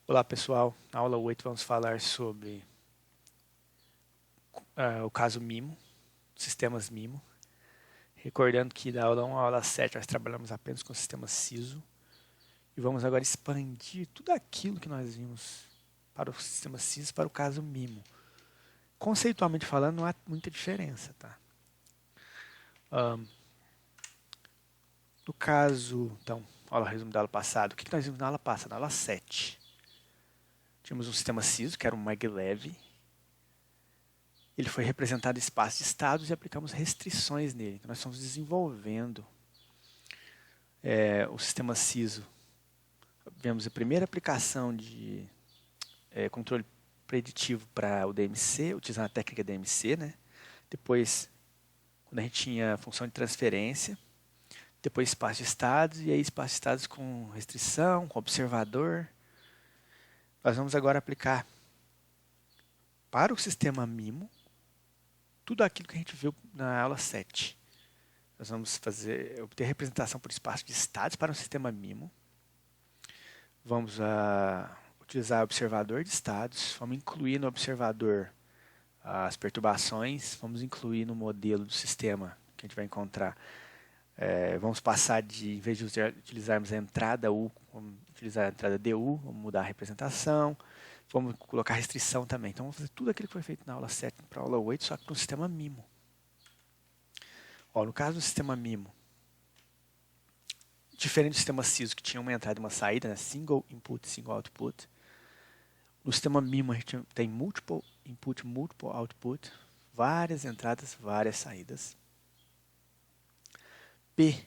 Olá pessoal, na aula 8 vamos falar sobre o caso MIMO, sistemas MIMO. Recordando que da aula 1 à aula 7 nós trabalhamos apenas com o sistema SISO e vamos agora expandir tudo aquilo que nós vimos para o sistema SISO para o caso MIMO. Conceitualmente falando, não há muita diferença, tá? No caso, então, aula resumo da aula passada, o que nós vimos na aula passada? Na aula 7. Tínhamos um sistema SISO, que era um maglev. Ele foi representado em espaço de estados e aplicamos restrições nele. Então, nós estamos desenvolvendo o sistema SISO. Vemos a primeira aplicação de controle preditivo para o DMC, utilizando a técnica DMC, né? Depois, quando a gente tinha função de transferência, depois espaço de estados, e aí espaço de estados com restrição, com observador. Nós vamos agora aplicar para o sistema MIMO tudo aquilo que a gente viu na aula 7. Nós vamos obter representação por espaço de estados para um sistema MIMO. Vamos utilizar observador de estados, vamos incluir no observador as perturbações, vamos incluir no modelo do sistema que a gente vai encontrar. Vamos passar em vez de utilizarmos a entrada U, vamos utilizar a entrada DU, vamos mudar a representação, vamos colocar restrição também. Então vamos fazer tudo aquilo que foi feito na aula 7 para a aula 8, só que para o sistema MIMO. No caso do sistema MIMO, diferente do sistema SISO, que tinha uma entrada e uma saída, né? Single input, single output. No sistema MIMO a gente tem multiple input, multiple output, várias entradas, várias saídas. P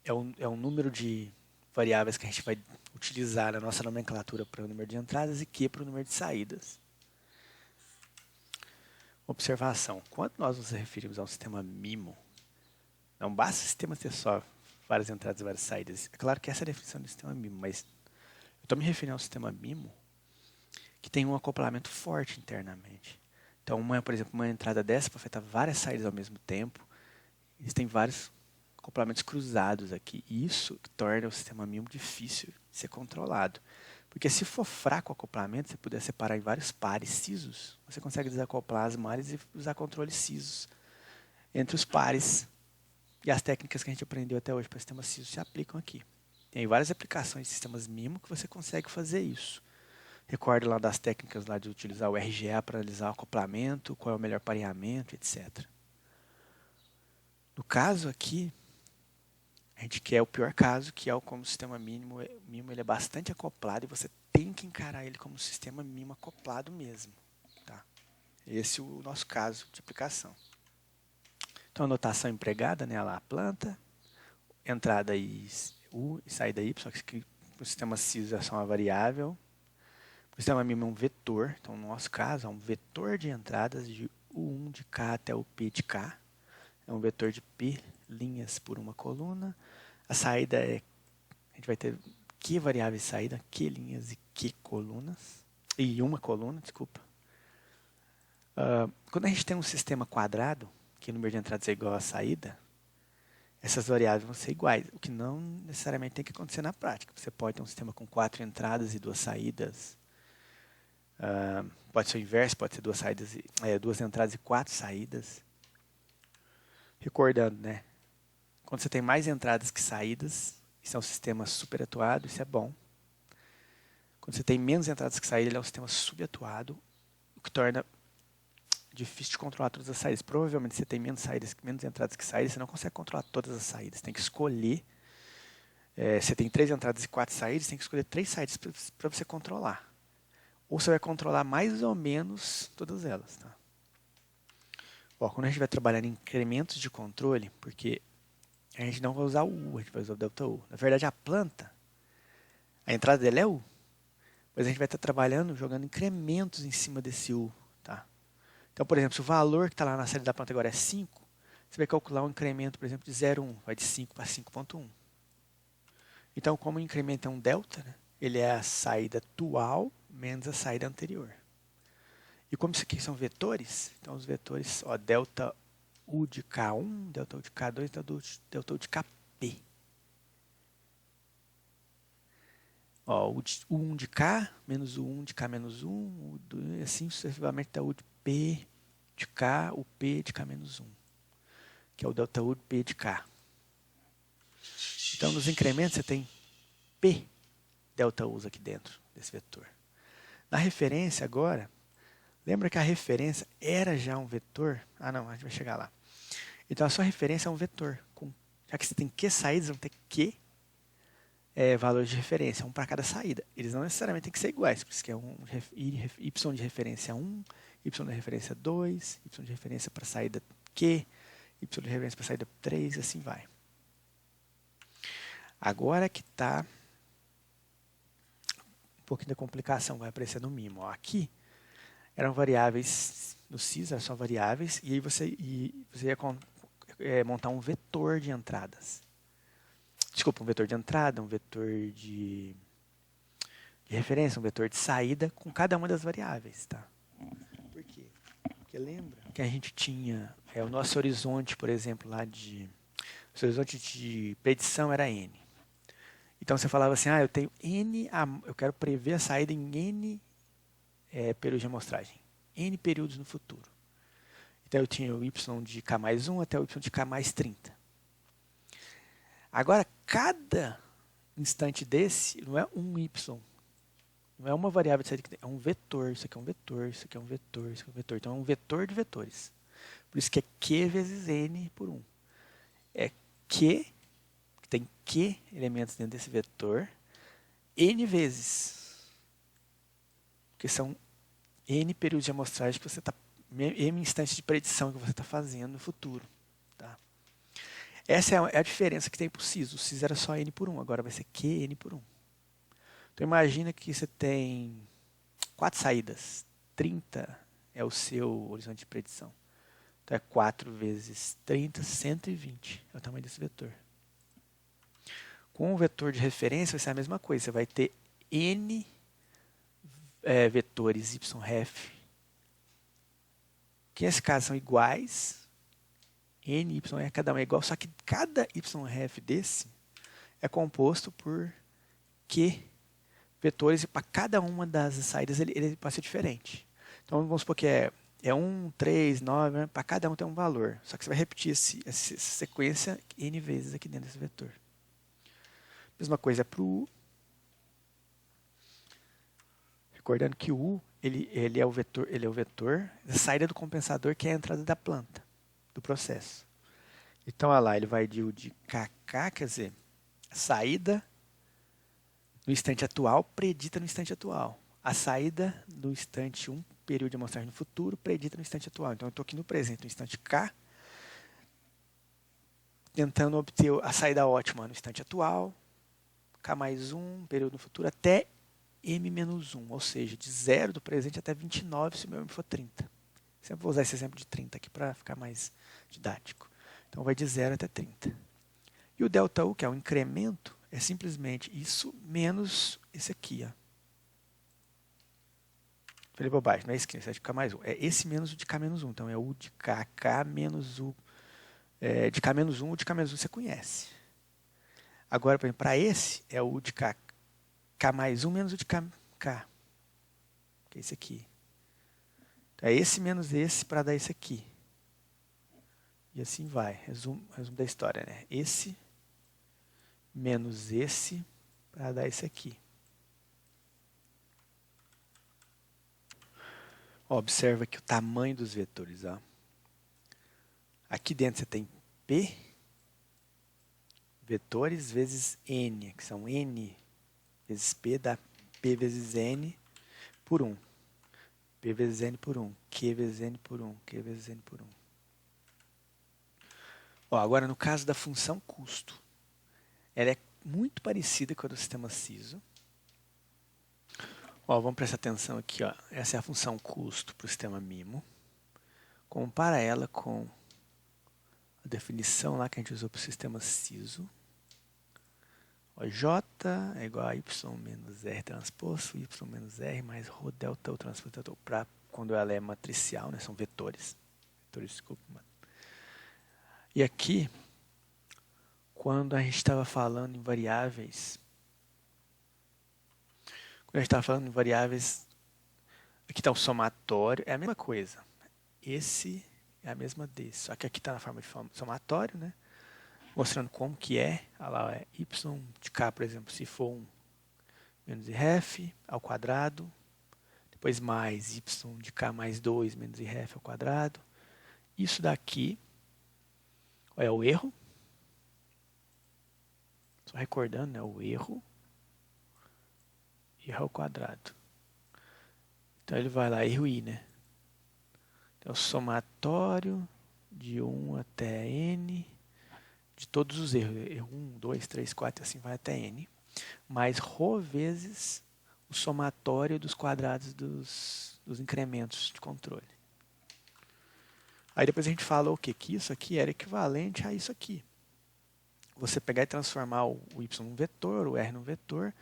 é um número de variáveis que a gente vai utilizar na nossa nomenclatura para o número de entradas e Q para o número de saídas. Observação. Quando nós nos referimos a um sistema MIMO, não basta o sistema ter só várias entradas e várias saídas. É claro que essa é a definição do sistema MIMO, mas eu estou me referindo a um sistema MIMO que tem um acoplamento forte internamente. Então, por exemplo, uma entrada dessa pode afetar várias saídas ao mesmo tempo. Existem vários acoplamentos cruzados aqui. E isso torna o sistema MIMO difícil de ser controlado. Porque se for fraco o acoplamento, você puder separar em vários pares CISOs, você consegue desacoplar as malhas e usar controles CISOs entre os pares. E as técnicas que a gente aprendeu até hoje para o sistema SISO se aplicam aqui. Tem várias aplicações de sistemas MIMO que você consegue fazer isso. Recordo lá das técnicas lá de utilizar o RGA para analisar o acoplamento, qual é o melhor pareamento, etc. No caso aqui, a gente quer o pior caso, que é como o sistema MIMO ele é bastante acoplado e você tem que encarar ele como um sistema MIMO acoplado mesmo. Tá? Esse é o nosso caso de aplicação. Então, a notação empregada, né, lá a planta, entrada U e saída Y, só que o sistema SISO é só uma variável. O sistema MIMO é um vetor, então no nosso caso é um vetor de entradas de U1 de K até o P de K. É um vetor de P linhas por uma coluna. A saída a gente vai ter Q variáveis de saída, Q linhas e Q colunas. E uma coluna, desculpa. Quando a gente tem um sistema quadrado, que o número de entradas é igual à saída, essas variáveis vão ser iguais, o que não necessariamente tem que acontecer na prática. Você pode ter um sistema com 4 entradas e 2 saídas. Pode ser o inverso, pode ser 2 entradas e 4 saídas. Recordando, né? Quando você tem mais entradas que saídas, isso é um sistema superatuado, isso é bom. Quando você tem menos entradas que saídas, ele é um sistema subatuado, o que torna difícil de controlar todas as saídas. Provavelmente você tem menos entradas que saídas, você não consegue controlar todas as saídas. Tem que escolher. Você tem 3 entradas e 4 saídas, tem que escolher 3 saídas para você controlar. Ou você vai controlar mais ou menos todas elas. Tá? Quando a gente vai trabalhar em incrementos de controle, porque a gente não vai usar o U, a gente vai usar o delta U. Na verdade, a planta, a entrada dela é U, mas a gente vai estar trabalhando, jogando incrementos em cima desse U. Tá? Então, por exemplo, se o valor que está lá na série da planta agora é 5, você vai calcular um incremento, por exemplo, de 0,1, vai de 5 para 5,1. Então, como o incremento é um delta, né, ele é a saída atual menos a saída anterior. E como isso aqui são vetores, então os vetores, delta U de K1, delta U de K2, delta U de KP. Ó, o 1 de K menos o 1 de K menos 1, e assim sucessivamente até o de P de K, o P de K menos 1, que é o delta U de P de K. Então, nos incrementos, você tem P delta U's aqui dentro desse vetor. Na referência agora, lembra que a referência era já um vetor? Ah, não, a gente vai chegar lá. Então, a sua referência é um vetor. Já que você tem Q saídas, vão ter Q valores de referência, um para cada saída. Eles não necessariamente têm que ser iguais, por isso que é y de referência 1, y de referência 2, y de referência para a saída Q, y de referência para a saída 3, e assim vai. Agora que está um pouquinho da complicação, vai aparecer no mimo. Ó, aqui eram variáveis, no CIS eram só variáveis, e aí você ia montar um vetor de entradas. Desculpa, um vetor de entrada, um vetor de referência, um vetor de saída com cada uma das variáveis. Tá? Por quê? Porque lembra que a gente tinha o nosso horizonte, por exemplo, lá de... O horizonte de predição era N. Então você falava assim, eu tenho N, eu quero prever a saída em N períodos de amostragem. N períodos no futuro. Então eu tinha o Y de K mais 1 até o Y de K mais 30. Agora, cada instante desse não é um Y. Não é uma variável de saída, é um vetor. Isso aqui é um vetor, isso aqui é um vetor, isso aqui é um vetor. Então é um vetor de vetores. Por isso que é Q vezes N por 1. É Q, que tem Q elementos dentro desse vetor, N vezes. Porque são N períodos de amostragem que você está... N instantes de predição que você está fazendo no futuro. Tá? Essa é a diferença que tem para o CIS. O CIS era só N por 1, agora vai ser QN por 1. Então imagina que você tem 4 saídas. 30 é o seu horizonte de predição. Então é 4 vezes 30, 120. É o tamanho desse vetor. Com o vetor de referência vai ser a mesma coisa. Você vai ter N vetores YREF, que nesse caso são iguais. N, Y, cada um é igual, só que cada YREF desse é composto por Q vetores, e para cada uma das saídas ele pode ser diferente. Então vamos supor que é 1, 3, 9, né? Para cada um tem um valor. Só que você vai repetir essa sequência N vezes aqui dentro desse vetor. Mesma coisa para o U. Recordando que o U ele é o vetor da saída do compensador, que é a entrada da planta, do processo. Então, olha lá, ele vai de U de KK, quer dizer, a saída no instante atual predita no instante atual. A saída no instante 1, período de amostragem no futuro, predita no instante atual. Então, eu estou aqui no presente, no instante K, tentando obter a saída ótima no instante atual, K mais 1, período no futuro, até M menos 1, ou seja, de 0 do presente até 29, se o meu M for 30. Sempre vou usar esse exemplo de 30 aqui para ficar mais didático. Então, vai de 0 até 30. E o delta U, que é o incremento, é simplesmente isso menos esse aqui. Ó. Falei bobagem, não é esse aqui, esse é de K mais 1. É esse menos o de K menos 1. Então, é o de KK menos o de K menos 1. O de K menos 1 você conhece. Agora, por exemplo, para esse, é o de K mais 1 menos o de KK. Que é esse aqui. Então, é esse menos esse para dar esse aqui. E assim vai. Resumo da história, né? Esse menos esse para dar esse aqui. Ó, observa aqui o tamanho dos vetores. Ó. Aqui dentro você tem P vetores vezes N, que são N vezes P dá P vezes N por 1. P vezes N por 1. Q vezes N por 1. Q vezes N por 1. Ó, agora, no caso da função custo, ela é muito parecida com a do sistema CISO. Ó, vamos prestar atenção aqui. Ó. Essa é a função custo para o sistema MIMO. Compara ela com a definição lá que a gente usou para o sistema CISO. Ó, J é igual a Y menos R transposto, Y menos R mais ρ delta U transposto para quando ela é matricial, né? São vetores. Desculpa. E aqui, quando a gente estava falando em variáveis Quando a gente estava falando em variáveis, aqui está o somatório, é a mesma coisa. Esse é a mesma desse, só que aqui está na forma de somatório, né? Mostrando como que é. Olha lá, é y de k, por exemplo, se for 1 menos irref ao quadrado, depois mais y de k mais 2 menos irref ao quadrado. Isso daqui é o erro. Só recordando, né? O erro ao quadrado. Então ele vai lá, erro i, né? Então, somatório de 1 até n, de todos os erros. Erro 1, 2, 3, 4, assim vai até n. Mais ρ vezes o somatório dos quadrados dos incrementos de controle. Aí depois a gente falou o quê? Que isso aqui era equivalente a isso aqui. Você pegar e transformar o y num vetor, o r num vetor,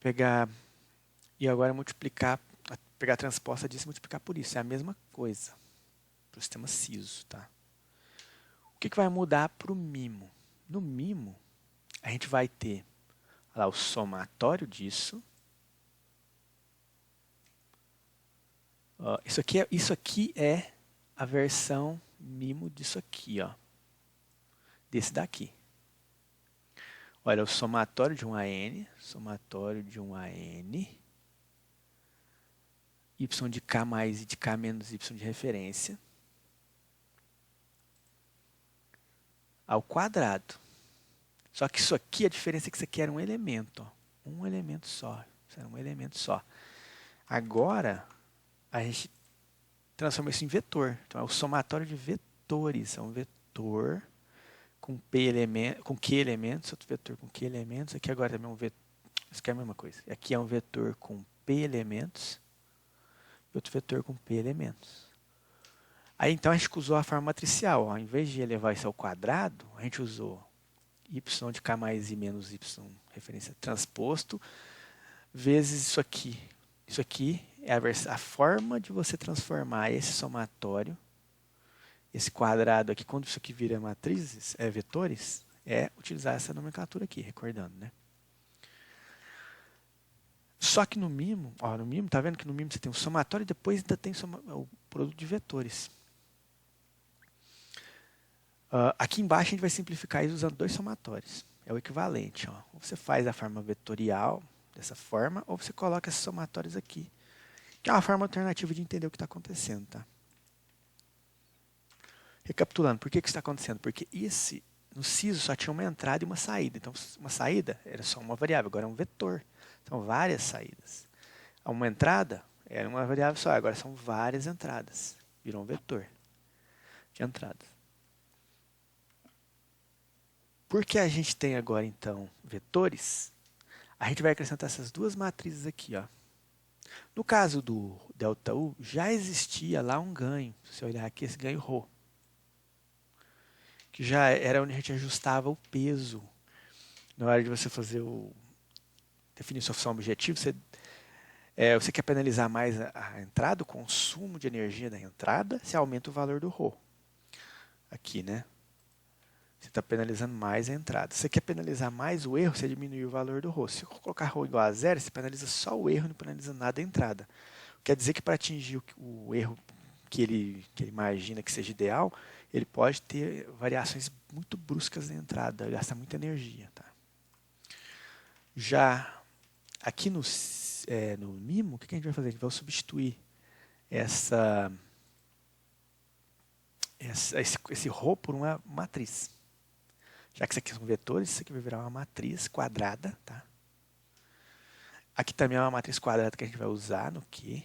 pegar e agora multiplicar, pegar a transposta disso e multiplicar por isso. É a mesma coisa para o sistema SISO. Tá? O que vai mudar para o mimo? No mimo, a gente vai ter lá, o somatório disso. Isso aqui é a versão mimo disso aqui, ó, desse daqui. Olha, o somatório de 1 a n, somatório de 1 a n, y de k mais e de k menos y de referência, ao quadrado. Só que isso aqui, a diferença é que isso aqui era um elemento, ó, um elemento só. Isso era um elemento só. Agora, a gente transforma isso em vetor. Então, é o somatório de vetores. É um vetor com Q elementos, outro vetor com Q elementos. Aqui agora também é um vetor. Isso aqui é a mesma coisa. Aqui é um vetor com P elementos e outro vetor com P elementos. Aí, então, a gente usou a forma matricial. Ó. Em vez de elevar isso ao quadrado, a gente usou y de k mais i menos y, referência transposto, vezes isso aqui. Isso aqui é a forma de você transformar esse somatório, esse quadrado aqui, quando isso aqui vira matrizes, vetores, é utilizar essa nomenclatura aqui, recordando, né? Só que no mimo, tá vendo que no mimo você tem o somatório e depois ainda tem o produto de vetores. Aqui embaixo a gente vai simplificar isso usando dois somatórios. É o equivalente. Ó. Ou você faz a forma vetorial dessa forma, ou você coloca esses somatórios aqui, que é uma forma alternativa de entender o que está acontecendo. Tá? Recapitulando, por que isso está acontecendo? Porque no SISO só tinha uma entrada e uma saída. Então, uma saída era só uma variável, agora é um vetor. São várias saídas. Uma entrada era uma variável só, agora são várias entradas. Virou um vetor de entradas. Porque a gente tem agora, então, vetores, a gente vai acrescentar essas duas matrizes aqui. Ó. No caso do ΔU, já existia lá um ganho. Se você olhar aqui, esse ganho ρ. Que já era onde a gente ajustava o peso. Na hora de você fazer definir sua função objetivo, você quer penalizar mais a entrada, o consumo de energia da entrada, você aumenta o valor do ρ. Aqui, né? Você está penalizando mais a entrada. Se você quer penalizar mais o erro, você diminui o valor do ρ. Se colocar ρ igual a zero, você penaliza só o erro e não penaliza nada a entrada. Quer dizer que para atingir o erro que ele imagina que seja ideal, ele pode ter variações muito bruscas na entrada, gasta muita energia. Tá? Já aqui no mimo, o que a gente vai fazer? A gente vai substituir esse ρ por uma matriz. Já que isso aqui são vetores, isso aqui vai virar uma matriz quadrada. Tá? Aqui também é uma matriz quadrada que a gente vai usar no Q.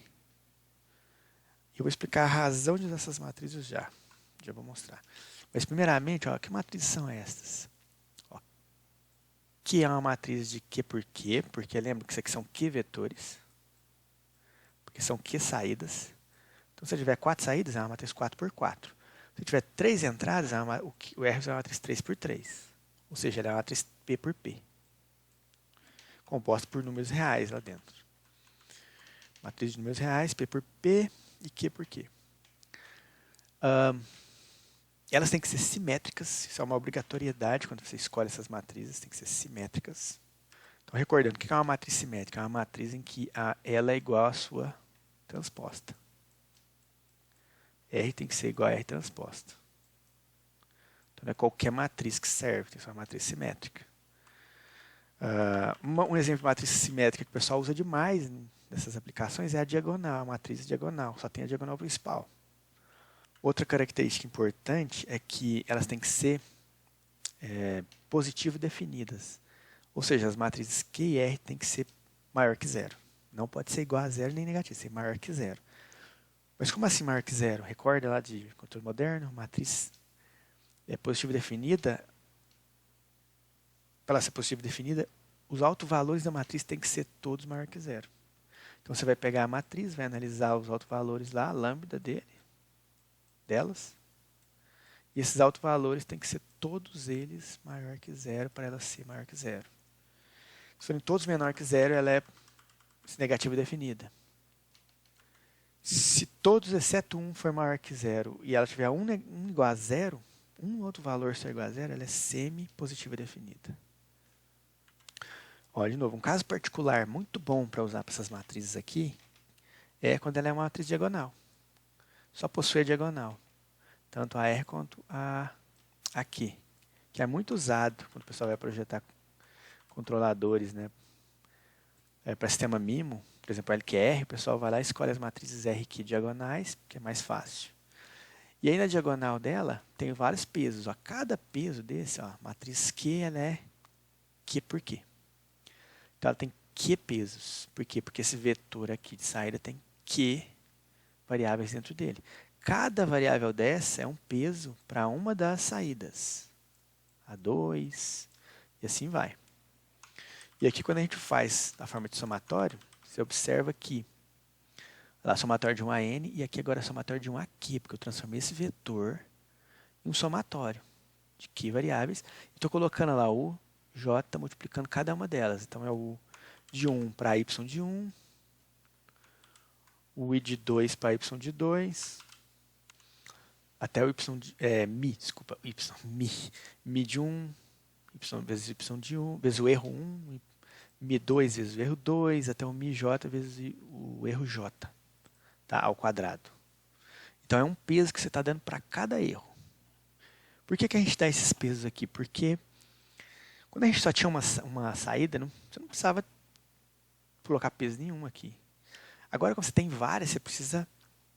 Eu vou explicar a razão de usar essas matrizes já. Já vou mostrar. Mas primeiramente, ó, que matrizes são essas? Ó, Q é uma matriz de Q por Q, porque lembra que isso aqui são Q vetores. Porque são Q saídas. Então, se eu tiver 4 saídas, é uma matriz 4 por 4. Se eu tiver 3 entradas, o R é uma matriz 3 por 3. Ou seja, ela é uma matriz P por P. Composta por números reais lá dentro. Matriz de números reais, P por P e Q por Q. Elas têm que ser simétricas. Isso é uma obrigatoriedade quando você escolhe essas matrizes. Tem que ser simétricas. Então, recordando, o que é uma matriz simétrica? É uma matriz em que ela é igual à sua transposta. R tem que ser igual a R transposta. Então, não é qualquer matriz que serve, tem que ser uma matriz simétrica. Um exemplo de matriz simétrica que o pessoal usa demais nessas aplicações é a diagonal, a matriz diagonal, só tem a diagonal principal. Outra característica importante é que elas têm que ser positivo definidas. Ou seja, as matrizes Q e R têm que ser maior que zero. Não pode ser igual a zero nem negativo, tem que ser maior que zero. Mas como assim maior que zero? Recorda lá de controle moderno, matriz positiva definida. Para ela ser positiva definida, os autovalores da matriz têm que ser todos maior que zero. Então você vai pegar a matriz, vai analisar os autovalores lá, a lambda delas. E esses autovalores têm que ser todos eles maior que zero para ela ser maior que zero. Se forem todos menor que zero, ela é negativa definida. Se todos exceto 1 for maior que zero e ela tiver 1 igual a zero, um outro valor ser igual a zero, ela é semi-positiva definida. Olha, de novo, um caso particular muito bom para usar para essas matrizes aqui é quando ela é uma matriz diagonal. Só possui a diagonal. Tanto a R quanto a Q. Que é muito usado quando o pessoal vai projetar controladores, né? Para sistema MIMO, por exemplo, LQR, o pessoal vai lá e escolhe as matrizes R e Q diagonais, que é mais fácil. E aí na diagonal dela tem vários pesos. Ó. Cada peso desse, ó, matriz Q, ela é Q por Q. Então ela tem Q pesos. Por quê? Porque esse vetor aqui de saída tem Q variáveis dentro dele. Cada variável dessa é um peso para uma das saídas. A2 e assim vai. E aqui quando a gente faz a forma de somatório, você observa que lá somatório de 1 a n e aqui agora é somatório de 1 a q, porque eu transformei esse vetor em um somatório de q variáveis e estou colocando lá o j multiplicando cada uma delas. Então é o de 1 para y de 1, o i de 2 para y de 2, até o mi de 1, y vezes y de 1, vezes o erro 1, mi2 vezes o erro 2, até o mij vezes o erro j, tá? Ao quadrado. Então é um peso que você está dando para cada erro. Por que a gente dá esses pesos aqui? Porque quando a gente só tinha uma saída, você não precisava colocar peso nenhum aqui. Agora, quando você tem várias, você precisa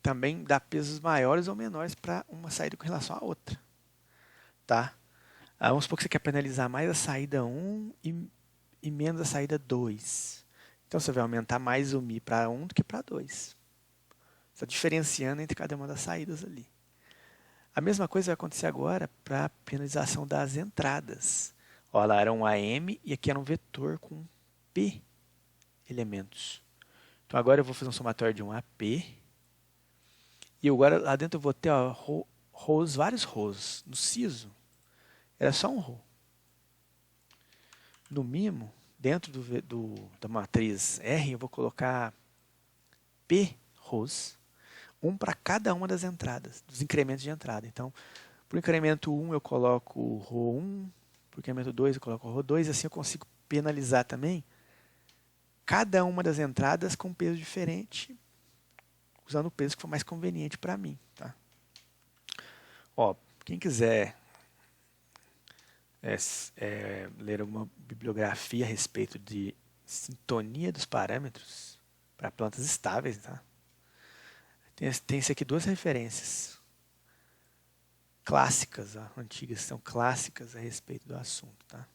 também dar pesos maiores ou menores para uma saída com relação à outra. Tá? Vamos supor que você quer penalizar mais a saída 1 e menos a saída 2. Então, você vai aumentar mais o mi para 1 do que para 2. Você está diferenciando entre cada uma das saídas ali. A mesma coisa vai acontecer agora para a penalização das entradas. Olha lá, era um AM e aqui era um vetor com P elementos. Então, agora eu vou fazer um somatório de um AP. E agora lá dentro eu vou ter vários rows. No SISO, era só um row. No MIMO, dentro da matriz R, eu vou colocar P rows, um para cada uma das entradas, dos incrementos de entrada. Então, para o incremento 1 eu coloco o row 1, para o incremento 2 eu coloco o row 2, assim eu consigo penalizar também cada uma das entradas com peso diferente, usando o peso que for mais conveniente para mim. Tá? Ó, quem quiser ler alguma bibliografia a respeito de sintonia dos parâmetros para plantas estáveis, tá? Tem esse aqui duas referências clássicas, ó, antigas, são clássicas a respeito do assunto. Tá?